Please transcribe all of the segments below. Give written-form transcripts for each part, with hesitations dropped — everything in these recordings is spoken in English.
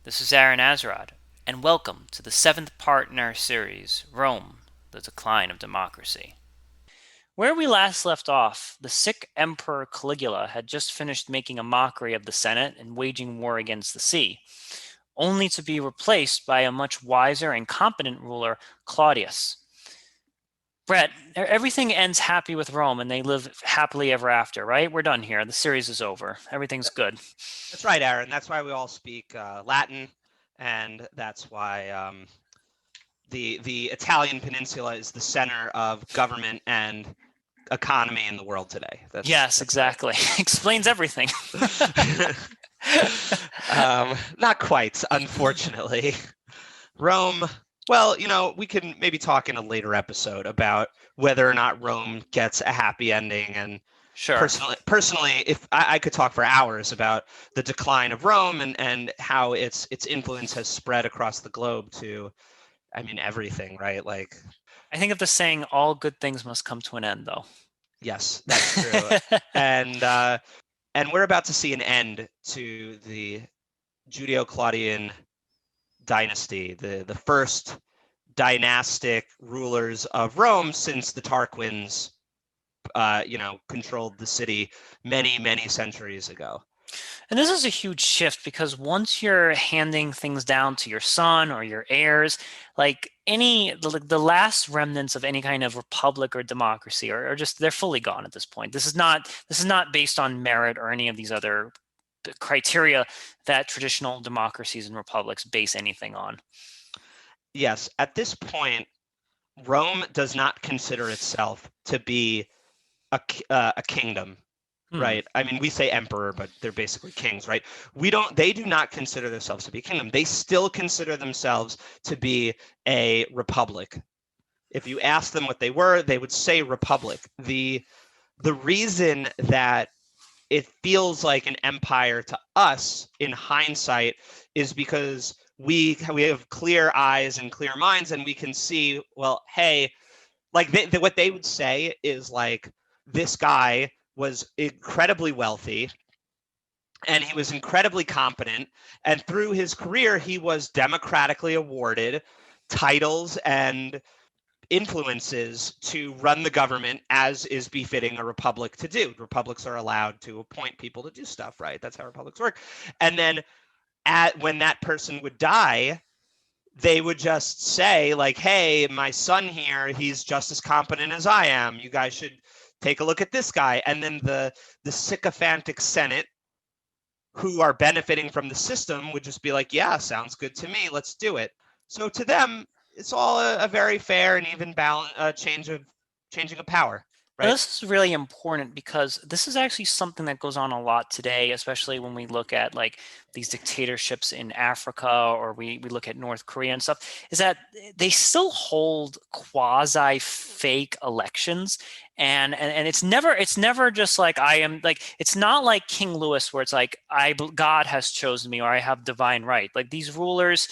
This is Aaron Azarod, and welcome to the seventh part in our series, Rome, the Decline of Democracy. Where we last left off, the sick Emperor Caligula had just finished making a mockery of the Senate and waging war against the sea, only to be replaced by a much wiser and competent ruler, Claudius. Brett, everything ends happy with Rome and they live happily ever after, right? We're done here. The series is over. Everything's good. That's right, Aaron. That's why we all speak Latin, and that's why the Italian peninsula is the center of government and economy in the world today. Yes, That's right. exactly. Explains everything. Not quite, unfortunately. Rome. Well, we can maybe talk in a later episode about whether or not Rome gets a happy ending. And Sure. personally, if I could talk for hours about the decline of Rome and how its influence has spread across the globe to, I mean, everything, right? Like, I think of the saying, all good things must come to an end, though. yes, that's true. And and we're about to see an end to the Judeo-Claudian dynasty, the first dynastic rulers of Rome since the Tarquins, controlled the city many centuries ago. And this is a huge shift because once you're handing things down to your son or your heirs, like the last remnants of any kind of republic or democracy are just they're fully gone at this point. This is not based on merit or any of these other criteria that traditional democracies and republics base anything on. Yes, at this point, Rome does not consider itself to be a kingdom, Hmm. right? I mean, we say emperor, but they're basically kings, right? They do not consider themselves to be a kingdom. They still consider themselves to be a republic. If you ask them what they were, they would say republic. The reason that it feels like an empire to us in hindsight is because we have clear eyes and clear minds, and we can see, well, hey, like what they would say is like, this guy was incredibly wealthy and he was incredibly competent, and through his career he was democratically awarded titles and influences to run the government as is befitting a republic to do. Republics are allowed to appoint people to do stuff, right? That's how republics work. And then when that person would die, they would just say, like, hey, my son here, he's just as competent as I am. You guys should take a look at this guy. And then the sycophantic Senate, who are benefiting from the system, would just be like, yeah, sounds good to me. Let's do it. So to them, it's all a very fair and even balance changing of power, Now, right? this is really important because this is actually something that goes on a lot today, especially when we look at like these dictatorships in Africa or we look at North Korea and stuff, is that they still hold quasi fake elections. And it's never just like I am like it's not like King Louis where it's like God has chosen me or I have divine right. Like these rulers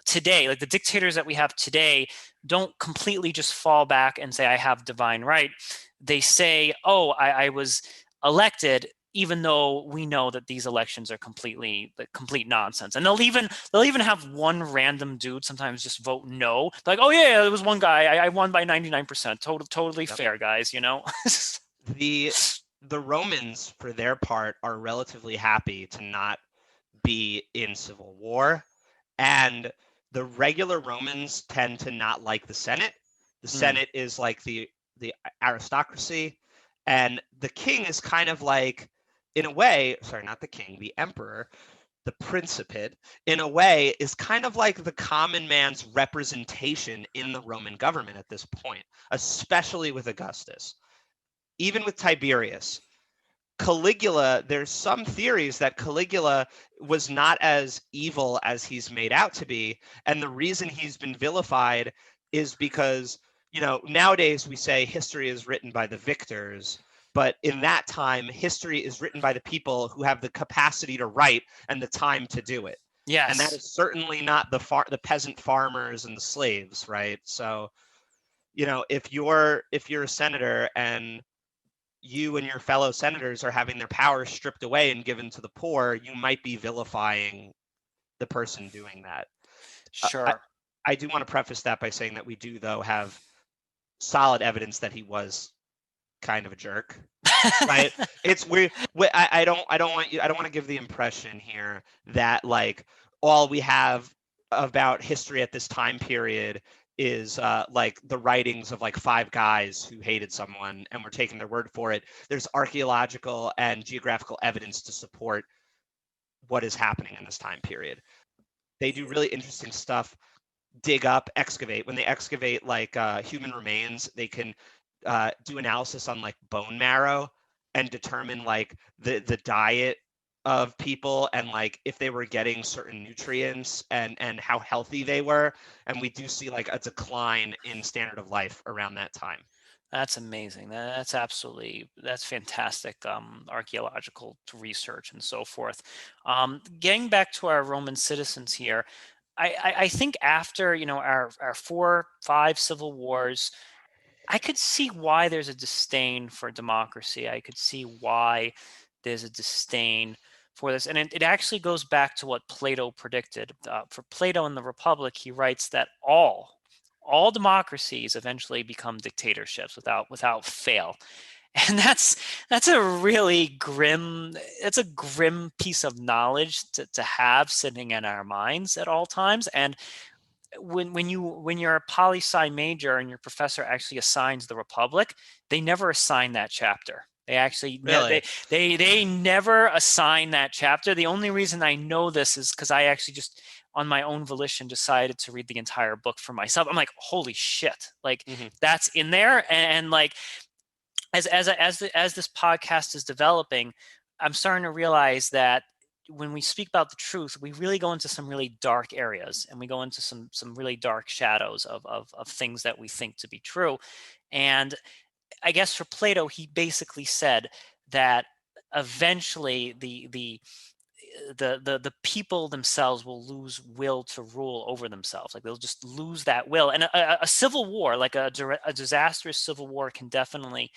today, like the dictators that we have today, don't completely just fall back and say I have divine right. They say, "Oh, I was elected," even though we know that these elections are completely like, complete nonsense. And they'll even have one random dude sometimes just vote no. Like, "Oh yeah, there was one guy I won by 99%. Totally Yep. fair, guys." You know. The the Romans, for their part, are relatively happy to not be in civil war, and the regular Romans tend to not like the Senate. The Hmm. Senate is like the aristocracy, and the king is kind of like, in a way, sorry, not the king, the emperor, the principate, in a way, is kind of like the common man's representation in the Roman government at this point, especially with Augustus. Even with Tiberius, Caligula, there's some theories that Caligula was not as evil as he's made out to be. And the reason he's been vilified is because, nowadays we say history is written by the victors. But in that time, history is written by the people who have the capacity to write and the time to do it. And that Yes. is certainly not the peasant farmers and the slaves, right? So, if you're a senator and you and your fellow senators are having their power stripped away and given to the poor, you might be vilifying the person doing that. Uh, I, Sure. I do want to preface that by saying that we do, though, have solid evidence that he was kind of a jerk, right? It's weird. I don't want to give the impression here that like all we have about history at this time period is like the writings of like five guys who hated someone and we're taking their word for it. There's archaeological and geographical evidence to support what is happening in this time period. They do really interesting stuff, dig up, excavate. When they excavate like human remains, they can do analysis on like bone marrow and determine like the diet of people and like if they were getting certain nutrients and how healthy they were. And we do see like a decline in standard of life around that time. That's amazing. That's fantastic archaeological research and so forth. Getting back to our Roman citizens here, I think after, our 4, 5 civil wars, I could see why there's a disdain for democracy. I could see why there's a disdain for this. And it actually goes back to what Plato predicted. For Plato in the Republic, he writes that all democracies eventually become dictatorships without fail. And that's a really grim it's a grim piece of knowledge to have sitting in our minds at all times. And when you're a poli-sci major and your professor actually assigns the Republic, they never assign that chapter. They actually Really? they never assign that chapter. The only reason I know this is because I actually just on my own volition decided to read the entire book for myself. I'm like, holy shit! Like Hmm. that's in there, and like as this podcast is developing, I'm starting to realize that when we speak about the truth, we really go into some really dark areas, and we go into some really dark shadows of things that we think to be true. And I guess for Plato, he basically said that eventually the people themselves will lose will to rule over themselves. Like they'll just lose that will. And a civil war, like a disastrous civil war, can definitely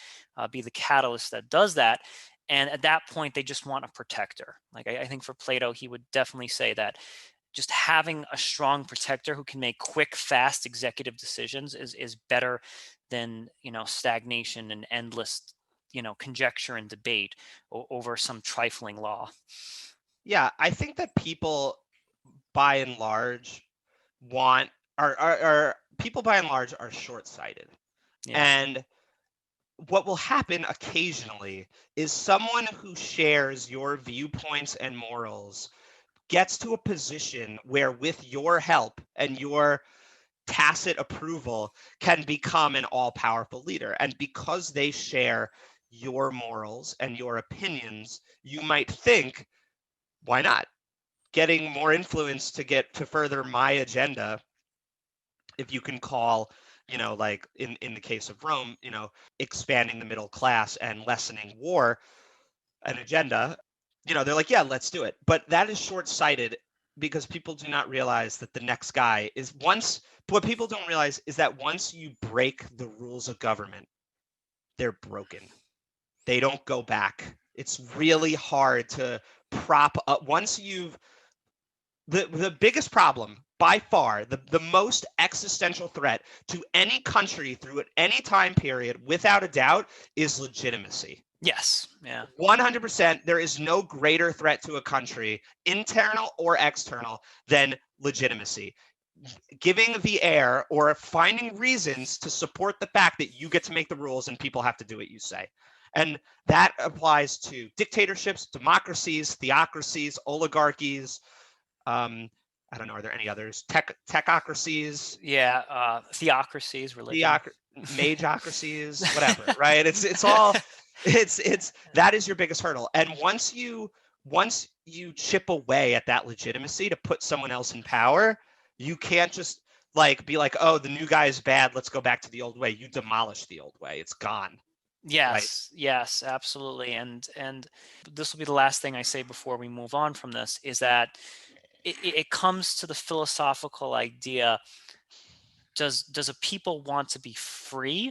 be the catalyst that does that. And at that point, they just want a protector. Like I think for Plato, he would definitely say that just having a strong protector who can make quick, fast executive decisions is better than stagnation and endless conjecture and debate over some trifling law. Yeah, I think that people by and large want are people by and large are short-sighted. Yeah. And what will happen occasionally is someone who shares your viewpoints and morals gets to a position where, with your help and your tacit approval, can become an all powerful leader. And because they share your morals and your opinions, you might think, why not? Getting more influence to get to further my agenda, if you can call, like in the case of Rome, expanding the middle class and lessening war an agenda, they're like, yeah, let's do it. But that is short-sighted because people do not realize that the next guy is once what people don't realize is that once you break the rules of government, they're broken. They don't go back. It's really hard to prop up once you've the biggest problem by far, the most existential threat to any country through any time period, without a doubt, is legitimacy. Yes. Yeah. 100%, there is no greater threat to a country, internal or external, than legitimacy. Giving the air or finding reasons to support the fact that you get to make the rules and people have to do what you say. And that applies to dictatorships, democracies, theocracies, oligarchies. I don't know, are there any others? Techocracies, Yeah. Theocracies, religion. mageocracies, whatever, right? It's all it's that is your biggest hurdle. And once you chip away at that legitimacy to put someone else in power, you can't just like be like, oh, the new guy is bad, let's go back to the old way. You demolish the old way. It's gone, right? Yes, yes, absolutely. And this will be the last thing I say before we move on from this, is that it comes to the philosophical idea: does a people want to be free,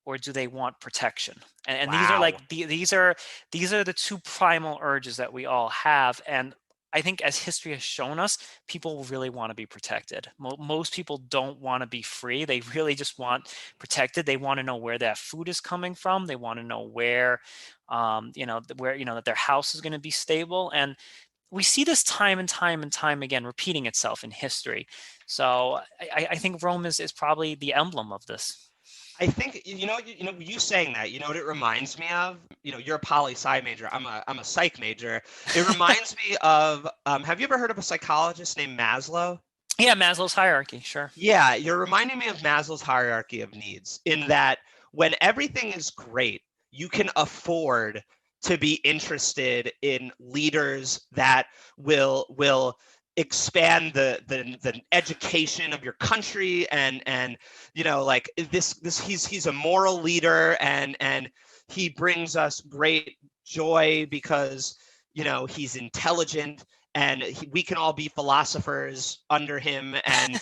or do they want protection? And these are Wow. like these are the two primal urges that we all have. And I think as history has shown us, people really want to be protected. Most people don't want to be free. They really just want protected. They want to know where that food is coming from. They want to know where, where, that their house is going to be stable. And we see this time and time and time again repeating itself in history. So I think Rome is probably the emblem of this. I think you saying that, what it reminds me of. You're a poli-sci major. I'm a psych major. It reminds me of. Have you ever heard of a psychologist named Maslow? Yeah, Maslow's hierarchy, sure. Yeah, you're reminding me of Maslow's hierarchy of needs, in that when everything is great, you can afford to be interested in leaders that will expand the education of your country, and like this he's a moral leader, and he brings us great joy because he's intelligent, and we can all be philosophers under him and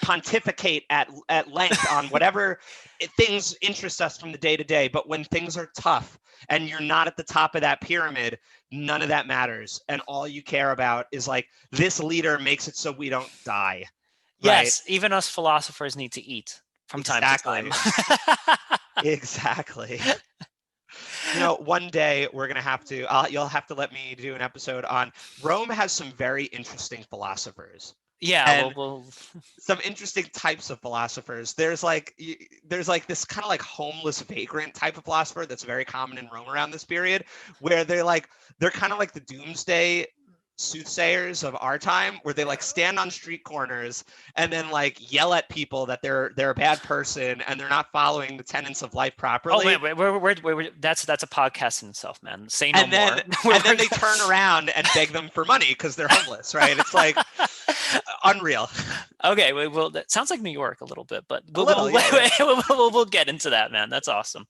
pontificate at length on whatever things interest us from the day to day. But when things are tough and you're not at the top of that pyramid, none of that matters. And all you care about is like, this leader makes it so we don't die. Right? Yes, even us philosophers need to eat from time to time. Exactly. Exactly. One day we're going to have to, you'll have to let me do an episode on Rome. Has some very interesting philosophers. Yeah, And well, some interesting types of philosophers. There's like this kind of like homeless vagrant type of philosopher that's very common in Rome around this period, where they're kind of like the doomsday soothsayers of our time, where they like stand on street corners and then like yell at people that they're a bad person and they're not following the tenets of life properly. oh wait, that's a podcast in itself, man. Say no And then more. and then they turn around and beg them for money because they're homeless, right? It's like unreal. Okay, well, that sounds like New York a little bit, but we'll get into that, man. That's awesome.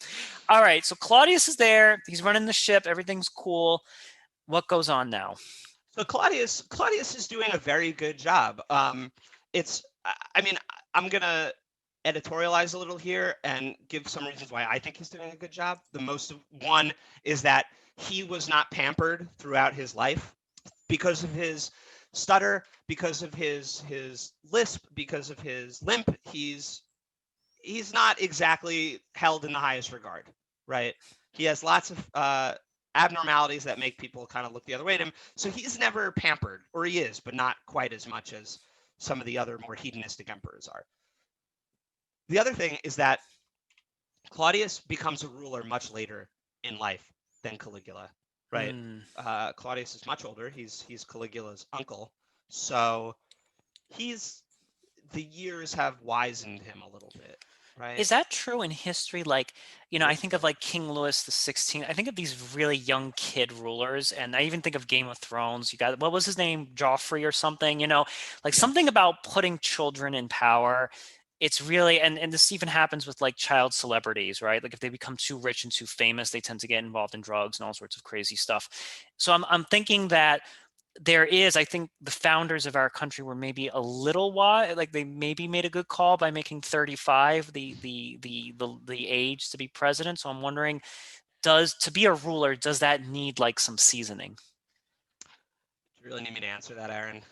All right, so Claudius is there. He's running the ship. Everything's cool. What goes on now? So Claudius is doing a very good job. I mean, I'm gonna editorialize a little here and give some reasons why I think he's doing a good job. The most one is that he was not pampered throughout his life because of his stutter, because of his lisp, because of his limp. He's not exactly held in the highest regard, right? He has lots of abnormalities that make people kind of look the other way at him. So he's never pampered, or he is, but not quite as much as some of the other more hedonistic emperors are. The other thing is that Claudius becomes a ruler much later in life than Caligula, right? Claudius is much older. He's Caligula's uncle. So the years have wizened him a little bit. Right. Is that true in history? Like, I think of like King Louis the 16th. I think of these really young kid rulers, and I even think of Game of Thrones. You got, what was his name? Joffrey or something, like something about putting children in power. It's really, and this even happens with like child celebrities, right? Like if they become too rich and too famous, they tend to get involved in drugs and all sorts of crazy stuff. So I'm thinking that I think the founders of our country were maybe a little wide, like they maybe made a good call by making 35 the age to be president. So I'm wondering, to be a ruler, does that need like some seasoning? Do you really need me to answer that, Aaron?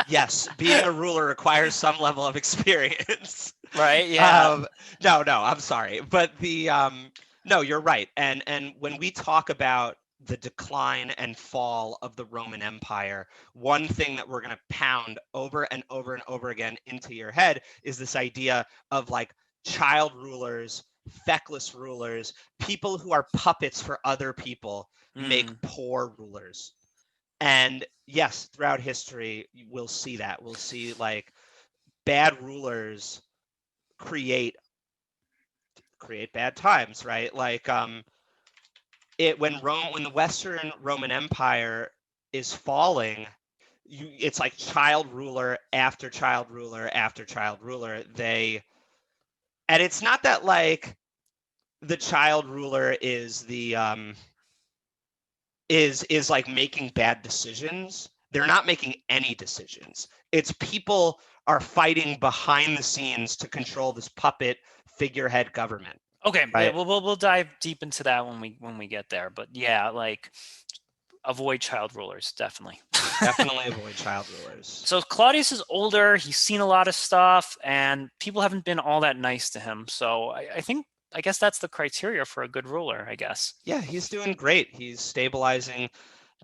Yes, being a ruler requires some level of experience. Right? Yeah. No, I'm sorry, but no, you're right. And when we talk about the decline and fall of the Roman Empire, one thing that we're going to pound over and over and over again into your head is this idea of like child rulers, feckless rulers, people who are puppets for other people make poor rulers. And yes, throughout history, we'll see that. We'll see like bad rulers create bad times, right? Like when the Western Roman Empire is falling, it's like child ruler after child ruler after child ruler. And it's not that like the child ruler is is like making bad decisions. They're not making any decisions. It's people are fighting behind the scenes to control this puppet figurehead government. Okay, right? we'll dive deep into that when we get there. But yeah, like avoid child rulers, definitely. Definitely avoid child rulers. So Claudius is older, he's seen a lot of stuff, and people haven't been all that nice to him. So I guess that's the criteria for a good ruler, I guess. Yeah, he's doing great. He's stabilizing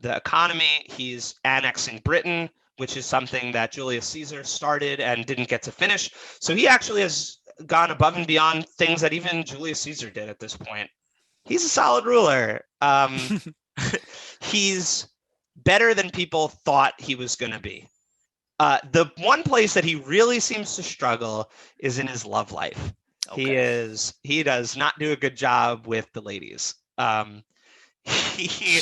the economy. He's annexing Britain, which is something that Julius Caesar started and didn't get to finish. So he actually has gone above and beyond things that even Julius Caesar did at this point. He's a solid ruler. He's better than people thought he was going to be. The one place that he really seems to struggle is in his love life. Okay. He does not do a good job with the ladies. He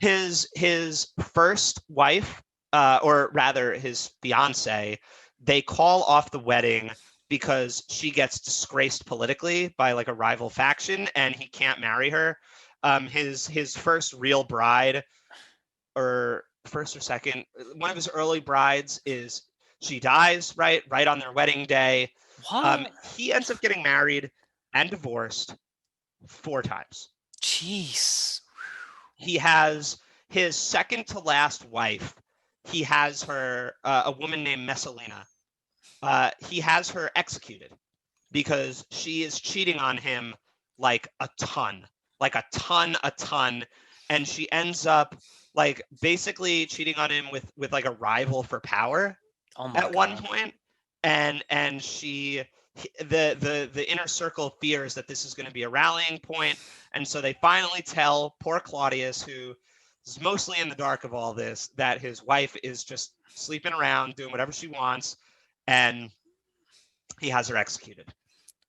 his first wife, or rather his fiance, they call off the wedding because she gets disgraced politically by like a rival faction, and he can't marry her. His first real bride, or first or second, one of his early brides, is she dies right on their wedding day. What? He ends up getting married and divorced 4 times. Jeez. He has his second to last wife. He has her, a woman named Messalina. He has her executed because she is cheating on him like a ton, and she ends up like basically cheating on him with like a rival for power Oh my at one God. point, and the inner circle fears that this is going to be a rallying point, and so they finally tell poor Claudius, who is mostly in the dark of all this, that his wife is just sleeping around doing whatever she wants, and he has her executed.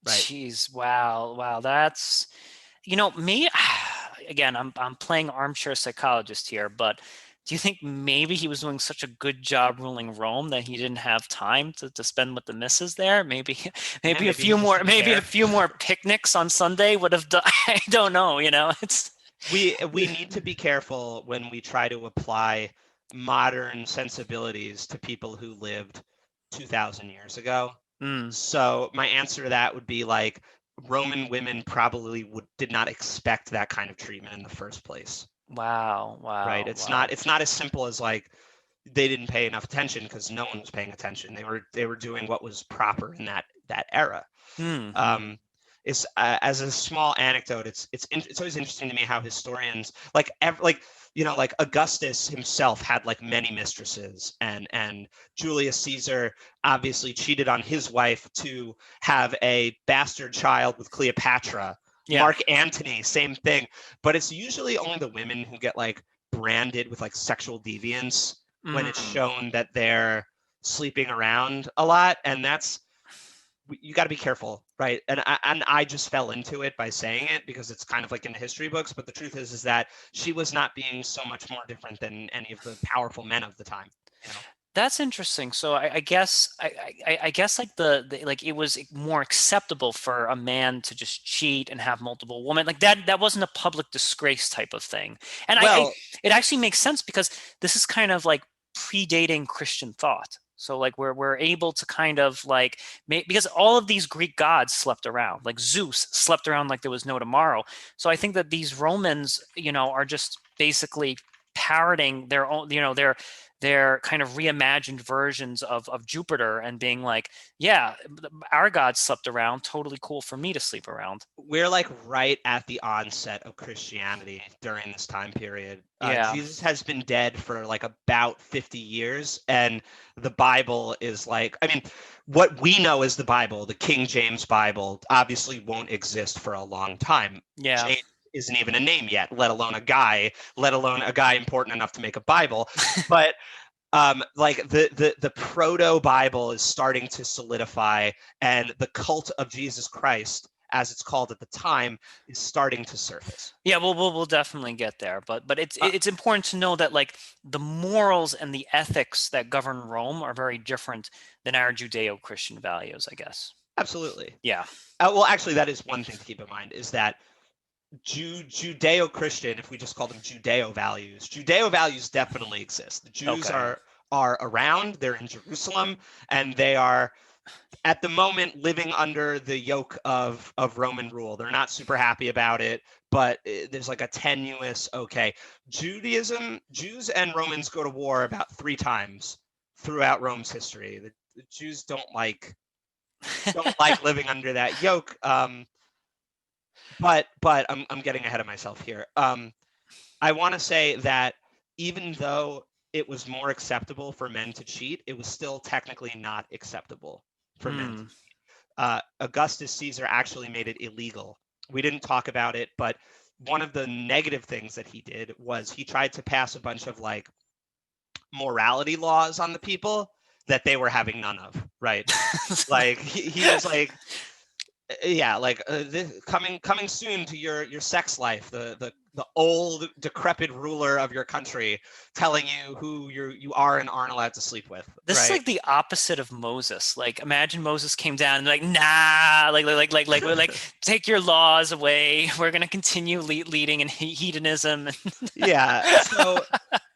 Right. Jeez. Wow. Wow. That's, me, again, I'm playing armchair psychologist here, but do you think maybe he was doing such a good job ruling Rome that he didn't have time to spend with the missus there? Maybe, Yeah, maybe he just didn't maybe a care. few more picnics on Sunday would have done. I don't know. It's We need to be careful when we try to apply modern sensibilities to people who lived 2,000 years ago. Mm, So my answer to that would be like Roman women probably did not expect that kind of treatment in the first place. wow, Right? wow, It's wow. not as simple as like they didn't pay enough attention because no one was paying attention. They were doing what was proper in that era. Hmm. Um, is as a small anecdote, it's always interesting to me how historians like Augustus himself had like many mistresses, and Julius Caesar obviously cheated on his wife to have a bastard child with Cleopatra. Yeah. Mark Antony, same thing, but it's usually only the women who get like branded with like sexual deviance when it's Mm. shown that they're sleeping around a lot, and you got to be careful, right? And I just fell into it by saying it because it's kind of like in the history books, but the truth is that she was not being so much more different than any of the powerful men of the time, you know. That's interesting. So I guess I guess like like it was more acceptable for a man to just cheat and have multiple women like that wasn't a public disgrace type of thing. And Well, it actually makes sense because this is kind of like predating Christian thought. So like we're able to kind of like because all of these Greek gods slept around. Like Zeus slept around like there was no tomorrow. So I think that these Romans, are just basically parroting their own, their kind of reimagined versions of Jupiter and being like, yeah, our gods slept around, totally cool for me to sleep around. we're like right at the onset of Christianity during this time period. Yeah. Jesus has been dead for like about 50 years, and the Bible is like, I mean, what we know as the Bible, the King James Bible, obviously won't exist for a long time. Yeah. James isn't even a name yet, let alone a guy important enough to make a Bible. But like the proto Bible is starting to solidify, and the cult of Jesus Christ, as it's called at the time, is starting to surface. Yeah, we'll definitely get there, but it's Uh, it's important to know that like the morals and the ethics that govern Rome are very different than our Judeo-Christian values, I guess. Absolutely. Yeah. Well, actually, that is one thing to keep in mind, is that Judeo-Christian, if we just call them Judeo values definitely exist. The Jews Okay. are around. They're in Jerusalem, and they are at the moment living under the yoke of Roman rule. They're not super happy about it, but there's like a tenuous, okay. Jews and Romans go to war about 3 times throughout Rome's history. The Jews don't like living under that yoke. But I'm getting ahead of myself here. I want to say that even though it was more acceptable for men to cheat, it was still technically not acceptable for men to cheat. Augustus Caesar actually made it illegal. We didn't talk about it, but one of the negative things that he did was he tried to pass a bunch of like morality laws on the people that they were having none of, right? Like he was like, yeah, like this, coming soon to your sex life, the old decrepit ruler of your country telling you who you are and aren't allowed to sleep with. This is right? like the opposite of Moses. Like, imagine Moses came down and like, nah, like, take your laws away. We're gonna continue leading in hedonism. Yeah, so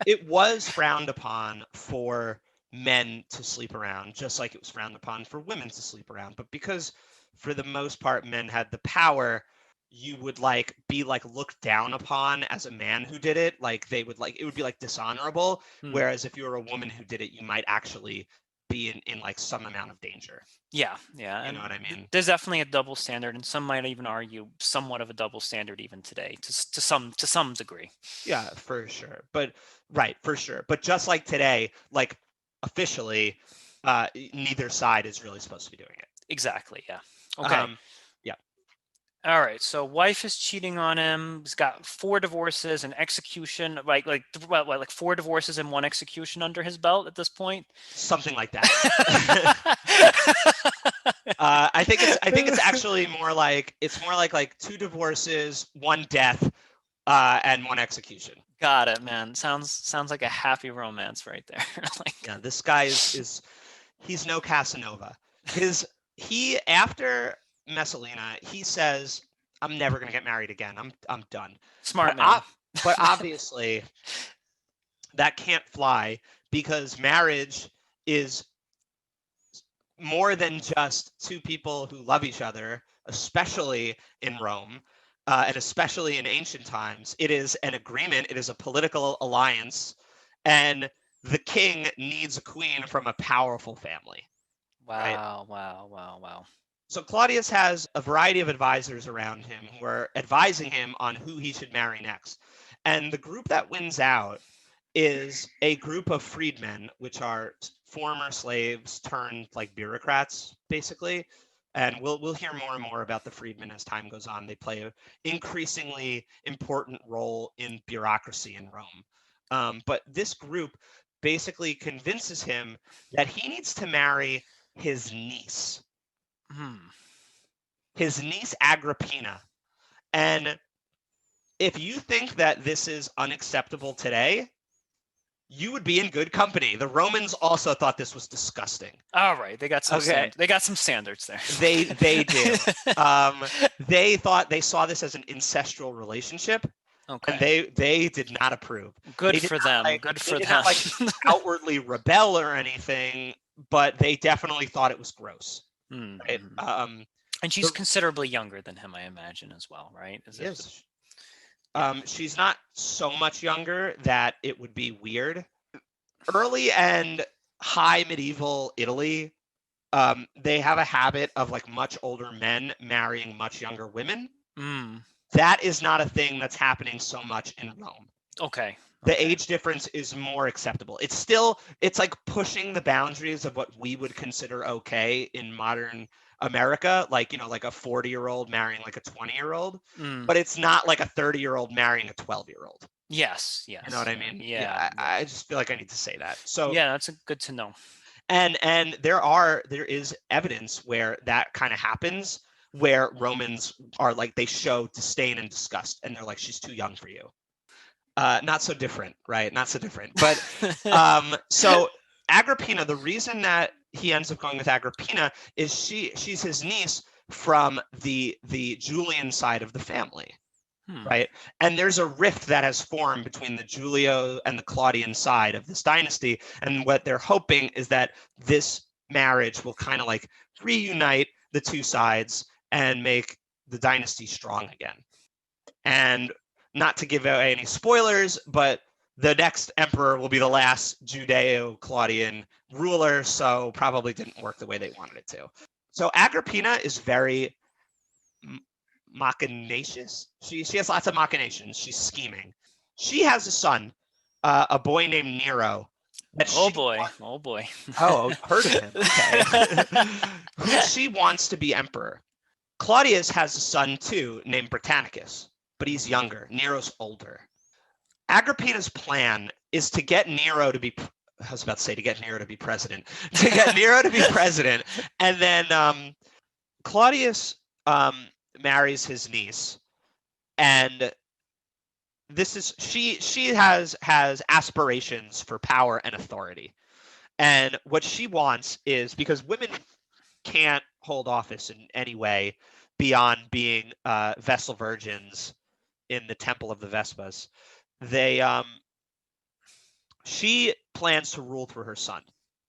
it was frowned upon for men to sleep around, just like it was frowned upon for women to sleep around. But because for the most part men had the power, you would like be like looked down upon as a man who did it. Like they would like it would be like dishonorable. Whereas if you were a woman who did it, you might actually be in like some amount of danger. Yeah. You know what I mean? There's definitely a double standard, and some might even argue somewhat of a double standard even today, to some degree. Yeah, for sure. But right, for sure. But just like today, like officially, neither side is really supposed to be doing it. Exactly. Yeah. Okay. Yeah. All right. So wife is cheating on him. He's got 4 divorces and execution, like 4 divorces and 1 execution under his belt at this point. Something like that. I think it's actually more like 2 divorces, 1 death, and 1 execution. Got it, man. Sounds like a happy romance right there. Like, yeah, this guy is he's no Casanova. After Messalina, he says, "I'm never gonna get married again. I'm done." Smart man. But obviously, that can't fly because marriage is more than just 2 people who love each other, especially in Rome, and especially in ancient times. It is an agreement. It is a political alliance, and the king needs a queen from a powerful family. Right? Wow. So Claudius has a variety of advisors around him who are advising him on who he should marry next. And the group that wins out is a group of freedmen, which are former slaves turned like bureaucrats, basically. And we'll hear more and more about the freedmen as time goes on. They play an increasingly important role in bureaucracy in Rome. But this group basically convinces him that he needs to marry his niece. His niece Agrippina. And if you think that this is unacceptable today, you would be in good company. The Romans also thought this was disgusting. All right, they got some they got some standards there. They do. They saw this as an incestual relationship. Okay. And they did not approve. Good for them. Good for them. Not outwardly rebel or anything, but they definitely thought it was gross. Right? And she's considerably younger than him, I imagine, as well, right? Yes. She's not so much younger that it would be weird. Early and high medieval Italy, they have a habit of like much older men marrying much younger women. That is not a thing that's happening so much in Rome. Okay. The age difference is more acceptable. It's like pushing the boundaries of what we would consider okay in modern America, like, like a 40-year-old marrying like a 20-year-old, but it's not like a 30-year-old marrying a 12-year-old. Yes. You know what I mean? Yeah. I just feel like I need to say that. So yeah, that's good to know. And there is evidence where that kind of happens, where Romans are like, they show disdain and disgust, and they're like, she's too young for you. Not so different, right? Not so different. But so Agrippina, the reason that he ends up going with Agrippina is she's his niece from the Julian side of the family, right? And there's a rift that has formed between the Julio and the Claudian side of this dynasty. And what they're hoping is that this marriage will kind of like reunite the two sides and make the dynasty strong again. And not to give away any spoilers, but the next emperor will be the last Judeo-Claudian ruler, so probably didn't work the way they wanted it to. So Agrippina is very machinacious. She has lots of machinations. She's scheming. She has a son, a boy named Nero. Oh boy. Oh, heard of him. Okay. Who she wants to be emperor. Claudius has a son too named Britannicus, but he's younger. Nero's older. Agrippina's plan is to get Nero to be, I was about to say to get Nero to be president, to get Nero to be president. And then Claudius marries his niece. And this is, she has aspirations for power and authority. And what she wants is, because women can't hold office in any way beyond being Vessel virgins in the Temple of the Vespas, she plans to rule through her son,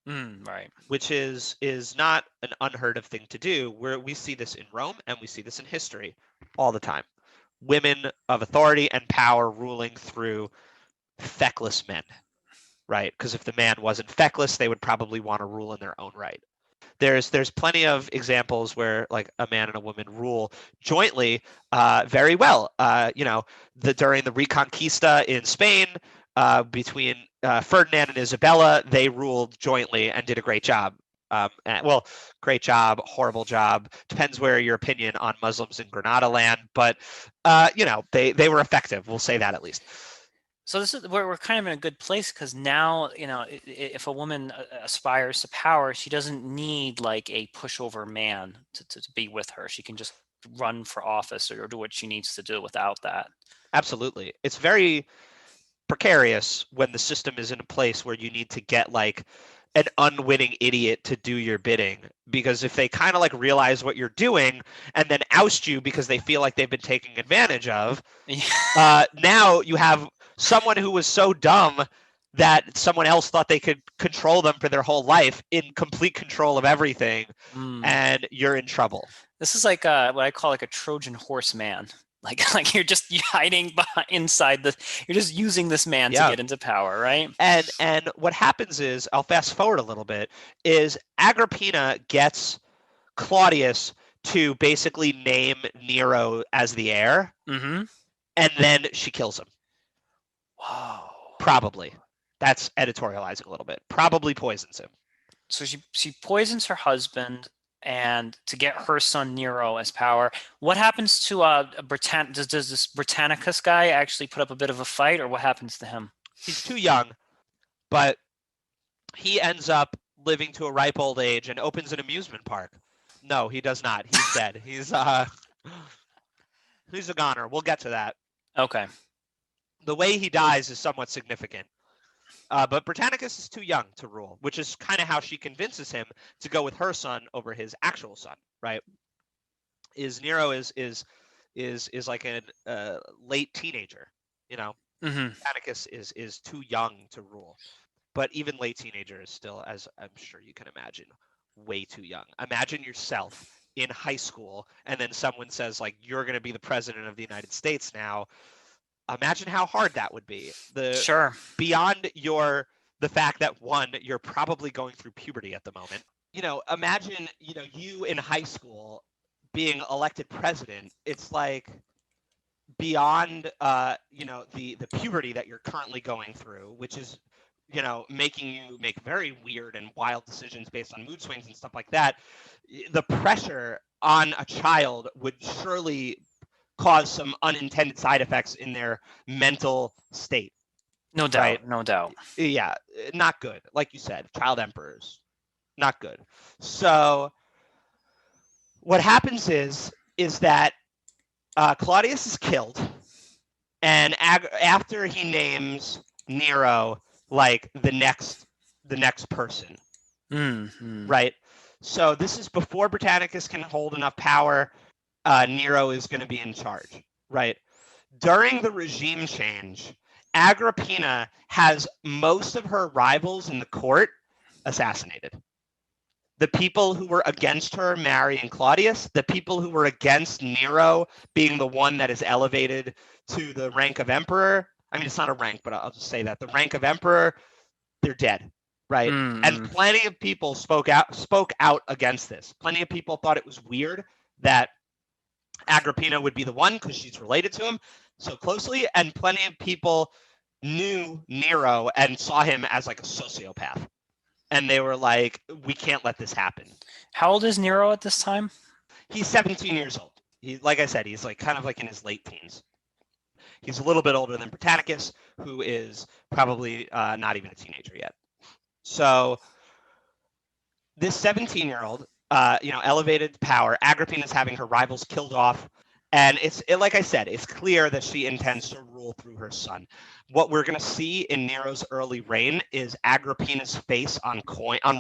right? Which is not an unheard of thing to do. Where we see this in Rome and we see this in history all the time. Women of authority and power ruling through feckless men, right? Because if the man wasn't feckless, they would probably want to rule in their own right. There's plenty of examples where like a man and a woman rule jointly very well. During the Reconquista in Spain, between Ferdinand and Isabella, they ruled jointly and did a great job. Great job, horrible job, depends where your opinion on Muslims in Granada land, but they were effective. We'll say that at least. So this is we're kind of in a good place, because now, if a woman aspires to power, she doesn't need like a pushover man to be with her. She can just run for office or do what she needs to do without that. Absolutely. It's very precarious when the system is in a place where you need to get like an unwitting idiot to do your bidding, because if they kind of like realize what you're doing and then oust you because they feel like they've been taken advantage of, now you have someone who was so dumb that someone else thought they could control them for their whole life, in complete control of everything, and you're in trouble. This is like what I call like a Trojan horse man. Like you're just hiding inside you're just using this man to get into power, right? And what happens is, I'll fast forward a little bit, is Agrippina gets Claudius to basically name Nero as the heir, and then she kills him. Wow. Probably. That's editorializing a little bit. Probably poisons him. So she poisons her husband, and to get her son Nero as power. What happens to does this Britannicus guy actually put up a bit of a fight, or what happens to him? He's too young, but he ends up living to a ripe old age and opens an amusement park. No, he does not. He's dead. He's a goner. We'll get to that. Okay. The way he dies is somewhat significant. But Britannicus is too young to rule, which is kind of how she convinces him to go with her son over his actual son, right? Nero is like a late teenager, Britannicus is too young to rule. But even late teenager is still, as I'm sure you can imagine, way too young. Imagine yourself in high school, and then someone says, like, you're going to be the president of the United States now. Imagine how hard that would be. Sure. Beyond the fact that, one, you're probably going through puberty at the moment. Imagine, you in high school being elected president. It's like beyond, the puberty that you're currently going through, which is, making you make very weird and wild decisions based on mood swings and stuff like that. The pressure on a child would surely cause some unintended side effects in their mental state. No doubt, right? No doubt. Yeah, not good. Like you said, child emperors, not good. So what happens is that Claudius is killed, and after he names Nero like the next person, right? So this is before Britannicus can hold enough power. Nero is going to be in charge, right? During the regime change, Agrippina has most of her rivals in the court assassinated. the people who were against her marrying Claudius, the people who were against Nero being the one that is elevated to the rank of emperor. I mean, it's not a rank, but I'll just say that the rank of emperor, they're dead, right? And plenty of people spoke out against this. Plenty of people thought it was weird that Agrippina would be the one because she's related to him so closely, and plenty of people knew Nero and saw him as like a sociopath. And they were like, we can't let this happen. How old is Nero at this time? He's 17 years old. Like I said, he's like kind of like in his late teens. He's a little bit older than Britannicus, who is probably not even a teenager yet. So this 17-year-old, elevated power, Agrippina is having her rivals killed off. And like I said, it's clear that she intends to rule through her son. What we're going to see in Nero's early reign is Agrippina's face on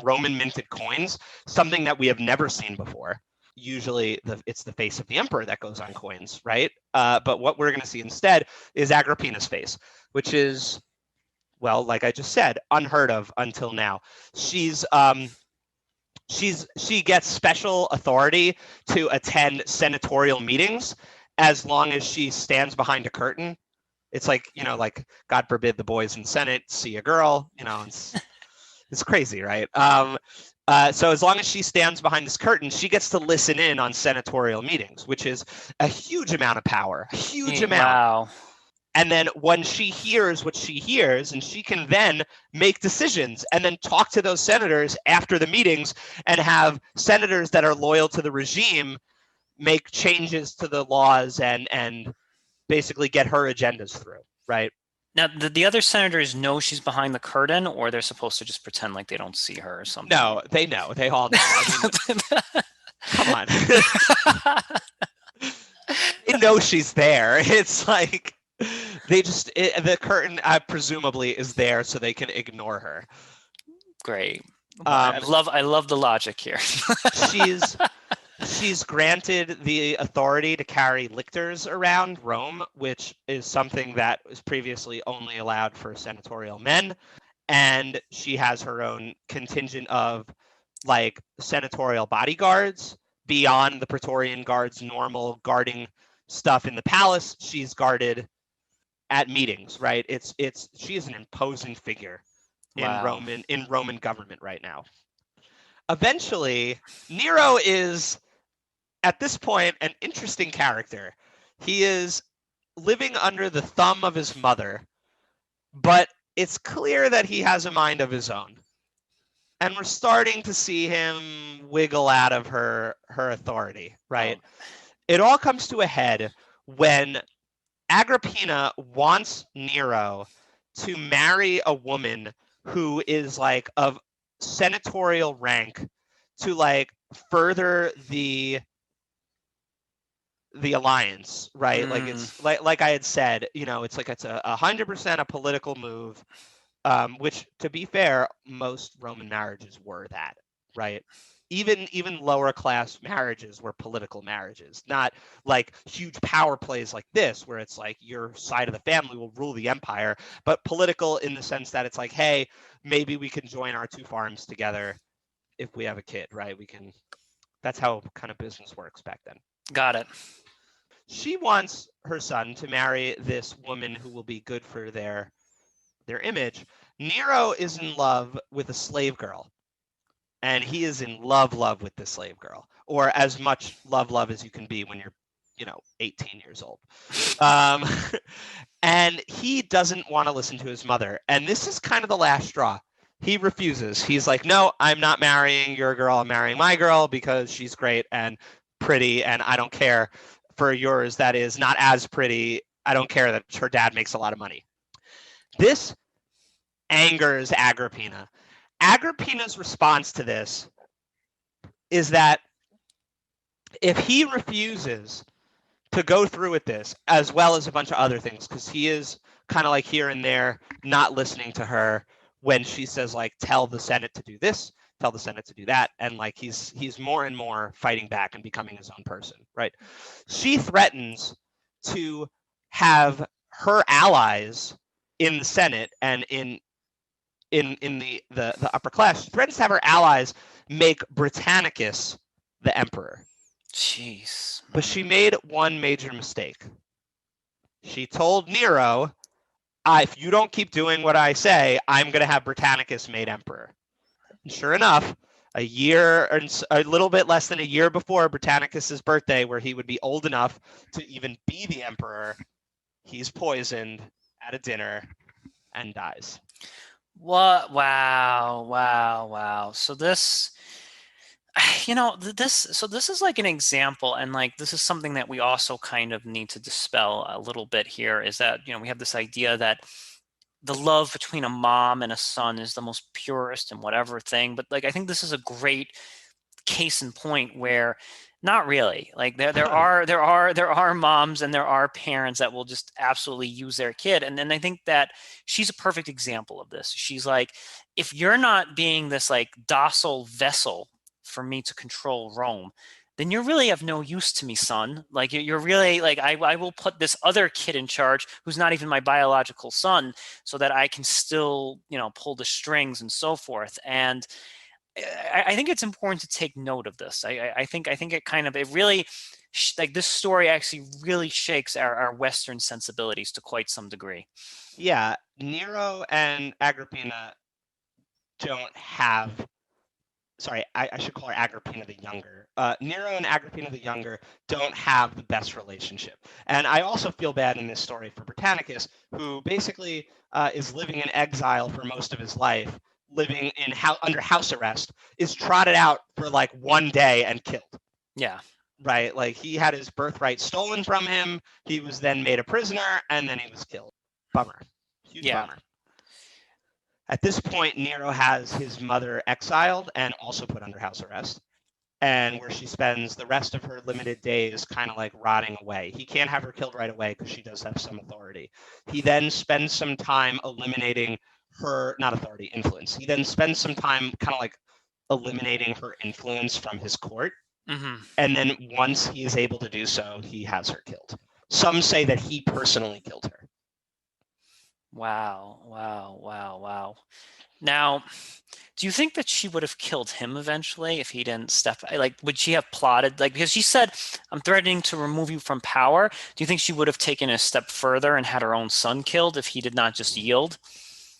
Roman minted coins, something that we have never seen before. Usually it's the face of the emperor that goes on coins, right? But what we're going to see instead is Agrippina's face, which is, well, like I just said, unheard of until now. She gets special authority to attend senatorial meetings as long as she stands behind a curtain. It's like, like God forbid the boys in Senate see a girl, it's crazy, right? So as long as she stands behind this curtain, she gets to listen in on senatorial meetings, which is a huge amount of power, a huge amount. Wow. And then when she hears what she hears, and she can then make decisions and then talk to those senators after the meetings and have senators that are loyal to the regime make changes to the laws and basically get her agendas through, right? Now, the other senators know she's behind the curtain, or they're supposed to just pretend like they don't see her or something? No, they know. They all know. I mean, come on. They know she's there. It's like the curtain presumably is there so they can ignore her. Great. I love the logic here. She's granted the authority to carry lictors around Rome, which is something that was previously only allowed for senatorial men. And she has her own contingent of like senatorial bodyguards beyond the Praetorian Guard's normal guarding stuff in the palace. She's guarded at meetings, right? She is an imposing figure in Roman government right now. Eventually, Nero is at this point an interesting character. He is living under the thumb of his mother, but it's clear that he has a mind of his own. And we're starting to see him wiggle out of her authority, right? It all comes to a head when Agrippina wants Nero to marry a woman who is like of senatorial rank to like further the alliance, right? Like it's like I had said, it's like it's 100% a political move, which to be fair, most Roman marriages were that, right? Even lower class marriages were political marriages, not like huge power plays like this, where it's like your side of the family will rule the empire, but political in the sense that it's like, hey, maybe we can join our two farms together if we have a kid, right? That's how kind of business works back then. Got it. She wants her son to marry this woman who will be good for their image. Nero is in love with a slave girl. And he is in love with this slave girl, or as much love as you can be when you're, 18 years old. And he doesn't want to listen to his mother. And this is kind of the last straw. He refuses. He's like, no, I'm not marrying your girl. I'm marrying my girl because she's great and pretty. And I don't care for yours that is not as pretty. I don't care that her dad makes a lot of money. This angers Agrippina. Agrippina's response to this is that if he refuses to go through with this, as well as a bunch of other things, because he is kind of like here and there not listening to her when she says like, tell the Senate to do this, tell the Senate to do that, and like he's more and more fighting back and becoming his own person, right? She threatens to have her allies in the Senate and in the upper class, she threatens to have her allies make Britannicus the emperor. Jeez. But she made one major mistake. She told Nero, if you don't keep doing what I say, I'm going to have Britannicus made emperor. And sure enough, a little bit less than a year before Britannicus's birthday, where he would be old enough to even be the emperor, he's poisoned at a dinner and dies. What? Wow. Wow. Wow. So this, this is like an example, and like this is something that we also kind of need to dispel a little bit here, is that, we have this idea that the love between a mom and a son is the most purest and whatever thing. But like, I think this is a great case in point where not really. Like there are moms and there are parents that will just absolutely use their kid. And then I think that she's a perfect example of this. She's like, if you're not being this like docile vessel for me to control Rome, then you're really of no use to me, son. Like you're really like, I will put this other kid in charge who's not even my biological son, so that I can still, pull the strings and so forth. And I think it's important to take note of this. I think it really, like this story actually really shakes our Western sensibilities to quite some degree. Yeah, Nero and Agrippina don't have. Sorry, I should call her Agrippina the Younger. Nero and Agrippina the Younger don't have the best relationship. And I also feel bad in this story for Britannicus, who basically is living in exile for most of his life, living under house arrest, is trotted out for like one day and killed. Yeah. Right? Like he had his birthright stolen from him. He was then made a prisoner, and then he was killed. Bummer. Huge bummer. At this point, Nero has his mother exiled and also put under house arrest, and where she spends the rest of her limited days kind of like rotting away. He can't have her killed right away because she does have some authority. He then spends some time eliminating her, not authority, influence. He then spends some time kind of like eliminating her influence from his court. Mm-hmm. And then once he is able to do so, he has her killed. Some say that he personally killed her. Wow. Now, do you think that she would have killed him eventually if he didn't step? Like, would she have plotted? Like, because she said, "I'm threatening to remove you from power." Do you think she would have taken a step further and had her own son killed if he did not just yield?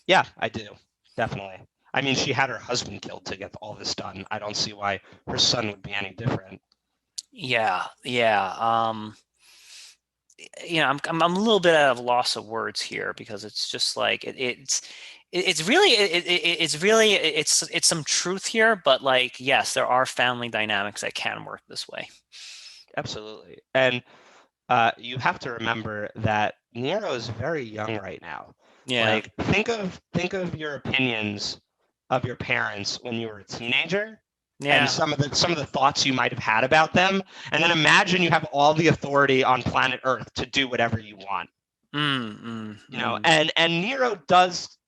Yeah, I do. Definitely. I mean, she had her husband killed to get all this done. I don't see why her son would be any different. Yeah. I'm a little bit out of loss of words here, because it's just like it's some truth here, but like, yes, there are family dynamics that can work this way. Absolutely. And you have to remember that Nero is very young right now. Yeah. Like think of your opinions of your parents when you were a teenager. Yeah. And some of the thoughts you might have had about them, and then imagine you have all the authority on planet Earth to do whatever you want. And Nero does.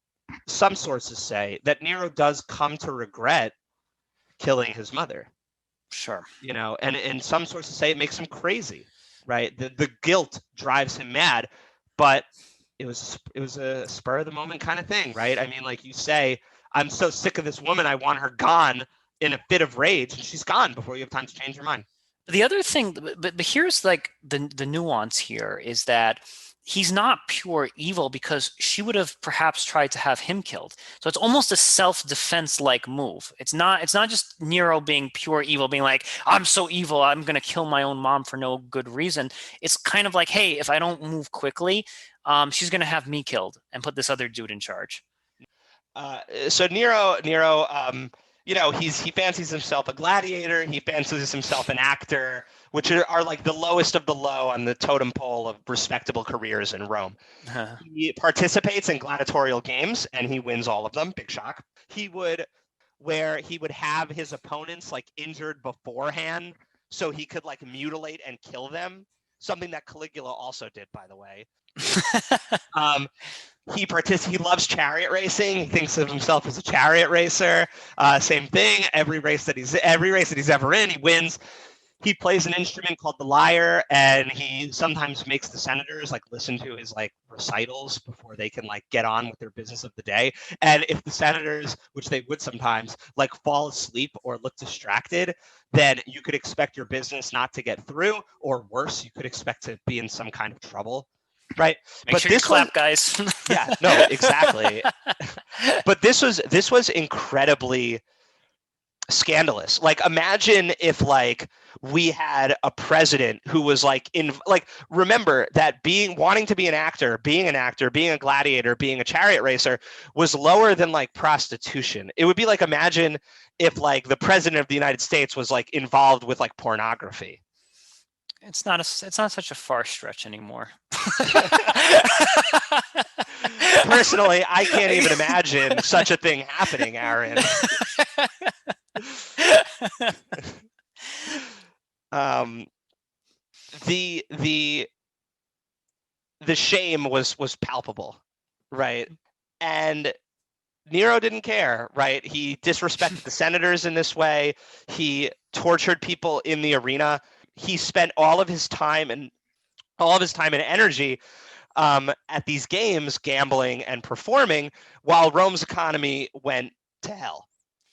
Some sources say that Nero does come to regret killing his mother. Sure. And some sources say it makes him crazy, right? The guilt drives him mad, but it was a spur of the moment kind of thing, right? I mean, like you say, I'm so sick of this woman, I want her gone, in a fit of rage, and she's gone before you have time to change your mind. The other thing, but here's like the nuance here, is that he's not pure evil, because she would have perhaps tried to have him killed. So it's almost a self-defense like move. It's not just Nero being pure evil, being like, I'm so evil, I'm going to kill my own mom for no good reason. It's kind of like, hey, if I don't move quickly, she's going to have me killed and put this other dude in charge. So Nero, he fancies himself a gladiator. He fancies himself an actor, which are like the lowest of the low on the totem pole of respectable careers in Rome. He participates in gladiatorial games, and he wins all of them. Big shock. He would have his opponents like injured beforehand, so he could like mutilate and kill them. Something that Caligula also did, by the way. He loves chariot racing. He thinks of himself as a chariot racer. Same thing. Every race that he's ever in, he wins. he plays an instrument called the lyre, and he sometimes makes the senators like listen to his like recitals before they can like get on with their business of the day. And if the senators, which they would sometimes, like fall asleep or look distracted, then you could expect your business not to get through, or worse, you could expect to be in some kind of trouble, right? Make sure you clap, guys. Yeah, no, exactly. But this was incredibly scandalous. Like, imagine if like we had a president who was like remember that wanting to be an actor, being a gladiator, being a chariot racer was lower than like prostitution. It would be like, imagine if like the president of the United States was like involved with like pornography. It's not such a far stretch anymore. Personally, I can't even imagine such a thing happening, Aaron. The shame was palpable, right? And Nero didn't care, right? He disrespected the senators in this way. He tortured people in the arena. He spent all of his time and energy at these games, gambling and performing, while Rome's economy went to hell.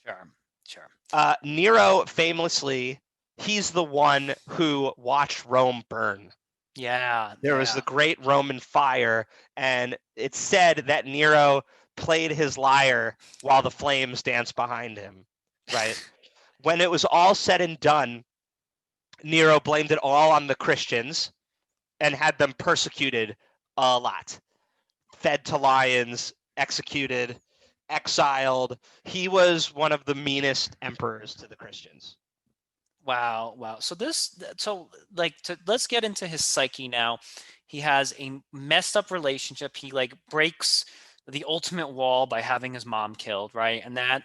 Sure. Nero famously, he's the one who watched Rome burn. Yeah. There was the Great Roman Fire, and it's said that Nero played his lyre while the flames danced behind him, right? When it was all said and done, Nero blamed it all on the Christians and had them persecuted a lot. Fed to lions, executed, exiled. He was one of the meanest emperors to the Christians. Wow. Let's get into his psyche now. He has a messed up relationship. He like breaks the ultimate wall by having his mom killed, right? And that,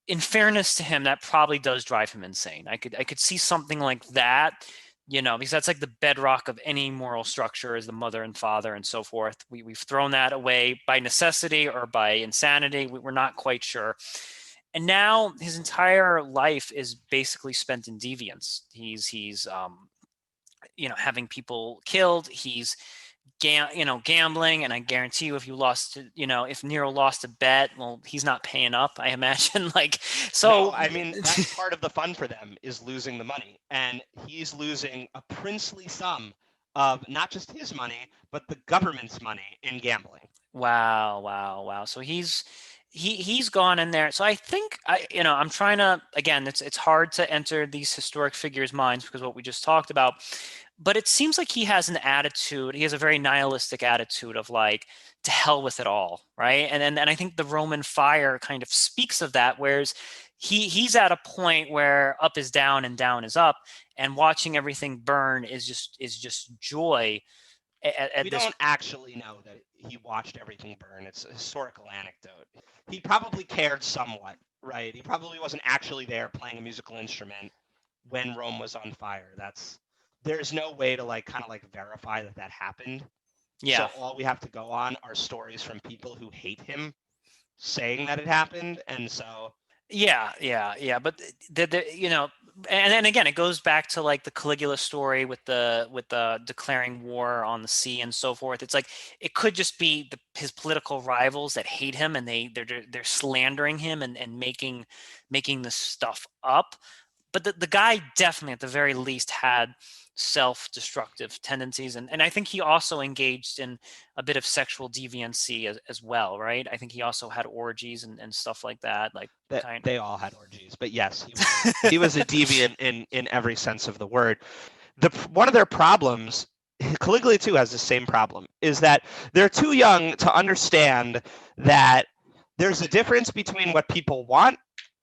in fairness to him, that probably does drive him insane. I could see something like that, because that's like the bedrock of any moral structure, is the mother and father and so forth. We've thrown that away by necessity or by insanity. We're not quite sure. And now his entire life is basically spent in deviance. He's having people killed. He's gambling, and I guarantee you, if if Nero lost a bet, well, he's not paying up, I imagine. No, I mean, that's part of the fun for them, is losing the money, and he's losing a princely sum of not just his money, but the government's money in gambling. Wow. So he's gone in there. So I think I'm trying to, again, it's hard to enter these historic figures' minds because of what we just talked about. But it seems like he has an attitude. He has a very nihilistic attitude of like, to hell with it all, right? And I think the Roman fire kind of speaks of that. Whereas he's at a point where up is down and down is up, and watching everything burn is just joy. We don't actually know that he watched everything burn. It's a historical anecdote. He probably cared somewhat, right? He probably wasn't actually there playing a musical instrument when Rome was on fire. There's no way to like kind of like verify that happened. Yeah. So all we have to go on are stories from people who hate him saying that it happened, and so Yeah. But and then again, it goes back to like the Caligula story with the declaring war on the sea and so forth. It's like it could just be his political rivals that hate him, and they're slandering him and making this stuff up. But the guy definitely, at the very least, had self-destructive tendencies, and I think he also engaged in a bit of sexual deviancy as well, right? I think he also had orgies and stuff like that. They all had orgies, but yes, he was a deviant in every sense of the word. One of their problems, Caligula too has the same problem, is that they're too young to understand that there's a difference between what people want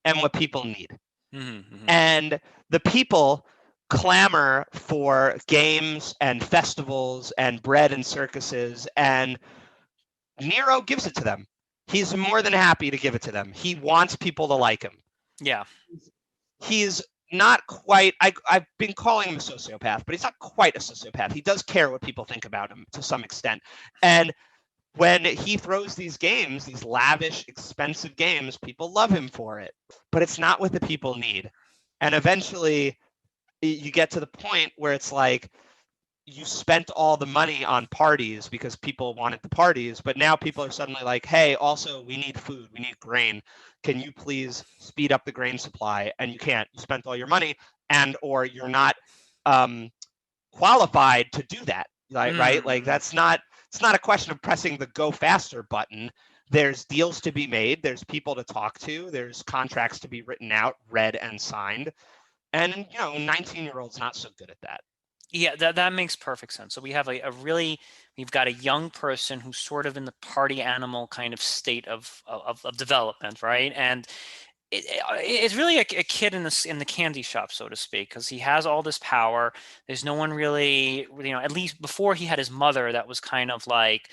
and what people need. Mm-hmm. And the people clamor for games and festivals and bread and circuses, and Nero gives it to them. He's more than happy to give it to them. He wants people to like him. Yeah. He's not quite, I've been calling him a sociopath, but he's not quite a sociopath. He does care what people think about him to some extent. And when he throws these games, these lavish, expensive games, people love him for it. But it's not what the people need. And eventually, you get to the point where it's like you spent all the money on parties because people wanted the parties, but now people are suddenly like, hey, also we need food, we need grain. Can you please speed up the grain supply? And you can't. You spent all your money, and or you're not um, qualified to do that. Right? Like that's not. It's not a question of pressing the go faster button. There's deals to be made. There's people to talk to. There's contracts to be written out, read, and signed. And 19-year-olds not so good at that. Yeah, that makes perfect sense. So we have we've got a young person who's sort of in the party animal kind of state of development, right? And it's really a kid in the candy shop, so to speak, because he has all this power. There's no one really, at least before he had his mother, that was kind of like,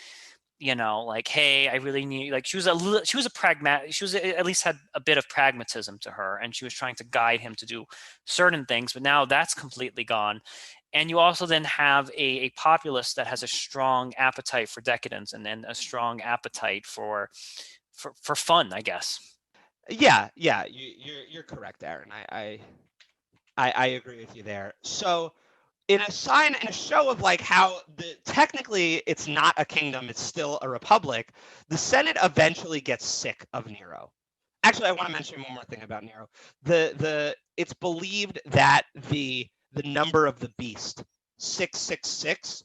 like, hey, I really need, like, she was at least had a bit of pragmatism to her, and she was trying to guide him to do certain things. But now that's completely gone. And you also then have a populace that has a strong appetite for decadence, and then a strong appetite for fun, I guess. Yeah, you're correct, Aaron. I agree with you there. So in a show of like how technically it's not a kingdom, it's still a republic, the Senate eventually gets sick of Nero. Actually, I want to mention one more thing about Nero. It's believed that the number of the beast, 666,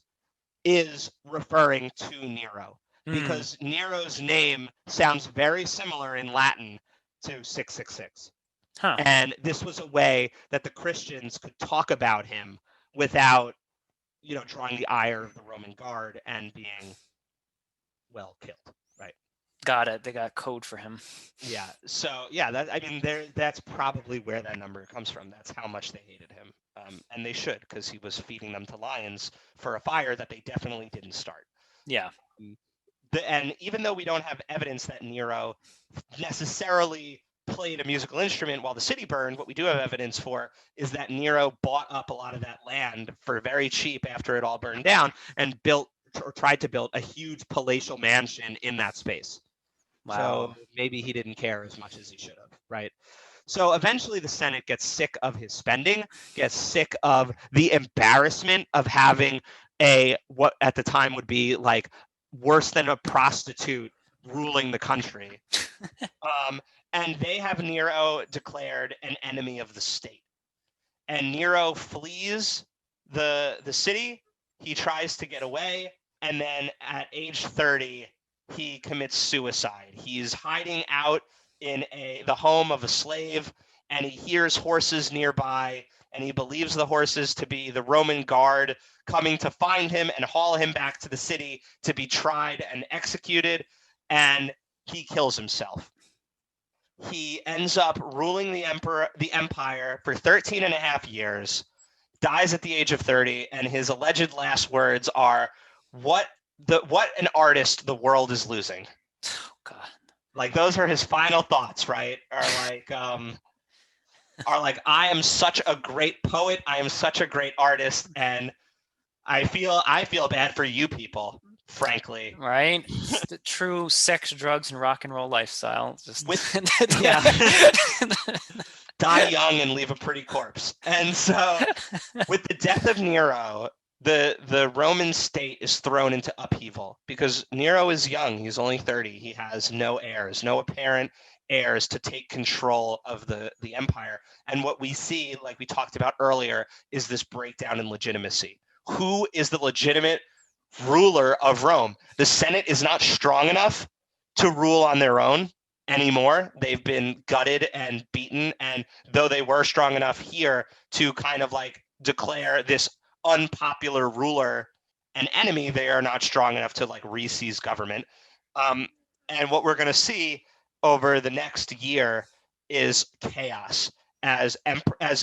is referring to Nero because Nero's name sounds very similar in Latin to 666. Huh. And this was a way that the Christians could talk about him without, drawing the ire of the Roman guard and being, well, killed, right? Got it. They got code for him. Yeah. So yeah, that's probably where that number comes from. That's how much they hated him, and they should, because he was feeding them to lions for a fire that they definitely didn't start. Yeah. And even though we don't have evidence that Nero necessarily played a musical instrument while the city burned, what we do have evidence for is that Nero bought up a lot of that land for very cheap after it all burned down and built or tried to build a huge palatial mansion in that space. Wow. So maybe he didn't care as much as he should have, right? So eventually the Senate gets sick of his spending, gets sick of the embarrassment of having what at the time would be like worse than a prostitute ruling the country. And they have Nero declared an enemy of the state. And Nero flees the city. He tries to get away. And then at age 30, he commits suicide. He's hiding out in the home of a slave, and he hears horses nearby, and he believes the horses to be the Roman guard coming to find him and haul him back to the city to be tried and executed, and he kills himself. He ends up ruling the empire for 13 and a half years, dies at the age of 30, and his alleged last words are, what an artist the world is losing. Oh, God. Like, those are his final thoughts, right? Are like, I am such a great poet, I am such a great artist, and I feel bad for you people, frankly. Right? It's the true sex, drugs, and rock and roll lifestyle. Just yeah. Die young and leave a pretty corpse. And so with the death of Nero, the Roman state is thrown into upheaval because Nero is young. He's only 30. He has no heirs, no apparent heirs to take control of the empire. And what we see, like we talked about earlier, is this breakdown in legitimacy. Who is the legitimate ruler of Rome? The Senate is not strong enough to rule on their own anymore. They've been gutted and beaten. And though they were strong enough here to kind of like declare this unpopular ruler an enemy, they are not strong enough to like re-seize government. And what we're going to see over the next year is chaos as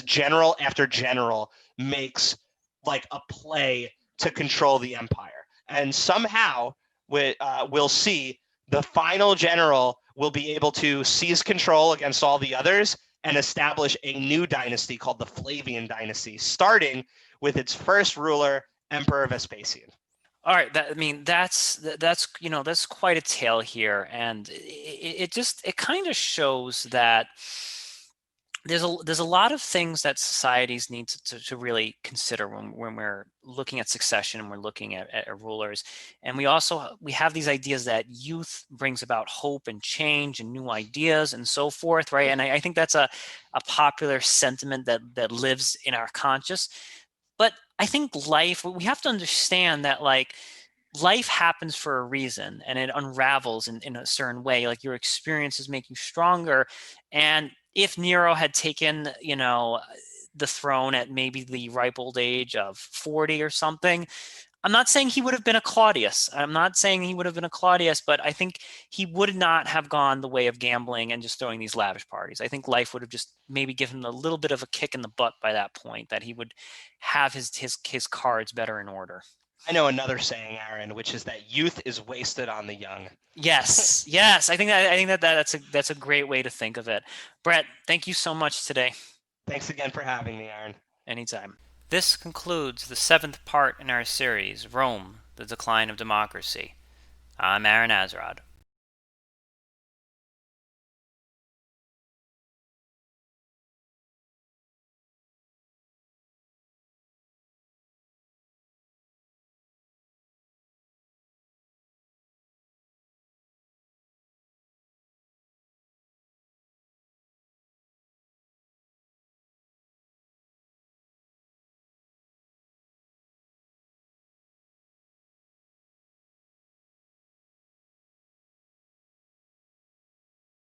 general after general makes like a play to control the empire. And somehow we'll see the final general will be able to seize control against all the others and establish a new dynasty called the Flavian dynasty, starting with its first ruler, Emperor Vespasian. All right, that's quite a tale here, and it kind of shows that there's a lot of things that societies need to really consider when we're looking at succession and we're looking at rulers. And we have these ideas that youth brings about hope and change and new ideas and so forth, right? And I think that's a popular sentiment that lives in our conscious. But I think life, we have to understand that, like, life happens for a reason and it unravels in a certain way. Like, your experiences make you stronger. And if Nero had taken, the throne at maybe the ripe old age of 40 or something, I'm not saying he would have been a Claudius. I'm not saying he would have been a Claudius, but I think he would not have gone the way of gambling and just throwing these lavish parties. I think life would have just maybe given him a little bit of a kick in the butt by that point, that he would have his cards better in order. I know another saying, Aaron, which is that youth is wasted on the young. Yes, yes. I think that's a great way to think of it. Brett, thank you so much today. Thanks again for having me, Aaron. Anytime. This concludes the seventh part in our series, Rome, the Decline of Democracy. I'm Aaron Azrod.